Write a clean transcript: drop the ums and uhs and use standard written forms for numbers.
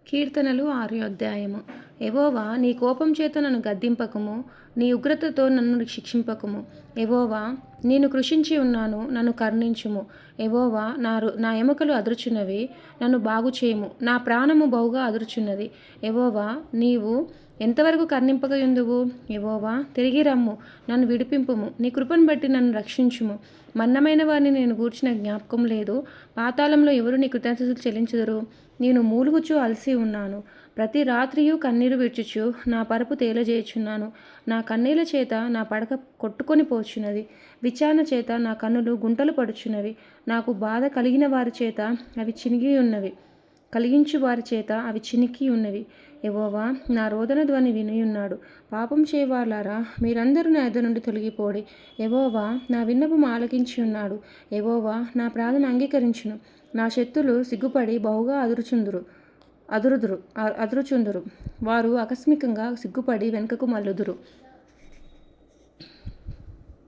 కీర్తనలు 6వ అధ్యాయము. యెహోవా, నీ కోపం చేత నన్ను గద్దింపకుము, నీ ఉగ్రతతో నన్ను శిక్షింపకుము. యెహోవా, నేను కృషించి ఉన్నాను, నన్ను కరుణించుము. యెహోవా, నా ఎముకలు అదురుచున్నవి, నన్ను బాగుచేయుము. నా ప్రాణము బహుగా అదురుచున్నది. యెహోవా, నీవు ఎంతవరకు కరుణింపకయుందువు? యెహోవా, తిరిగి రమ్ము, నన్ను విడిపింపుము. నీ కృపను బట్టి నన్ను రక్షించుము. మన్నమైన వారిని నేను గూర్చిన జ్ఞాపకం లేదు. పాతాళంలో ఎవరు నీ కృతజ్ఞతలు చెల్లించుదురు? నేను మూలుగుచూ అలసి ఉన్నాను. ప్రతి రాత్రియు కన్నీరు విడుచుచు నా పరుపు తేలజేయుచున్నాను. నా కన్నీళ్ల చేత నా పడక కొట్టుకొని పోచున్నది. విచారణ చేత నా కన్నులు గుంటలు పడుచున్నవి. నాకు బాధ కలిగిన వారి చేత అవి కలిగించు వారి చేత అవి చినికి ఉన్నవి. యెహోవా, నా రోదన ధ్వని వినియున్నాడు. పాపం చేయవార్లారా, మీరందరూ నా యొద్ద నుండి తొలగిపోడి. యెహోవా నా విన్నపం ఆలకించి ఉన్నాడు. యెహోవా నా ప్రార్థన అంగీకరించును. నా శత్రులు సిగ్గుపడి బహుగా అదురుచుందురు. వారు ఆకస్మికంగా సిగ్గుపడి వెనుకకు మల్లుదురు.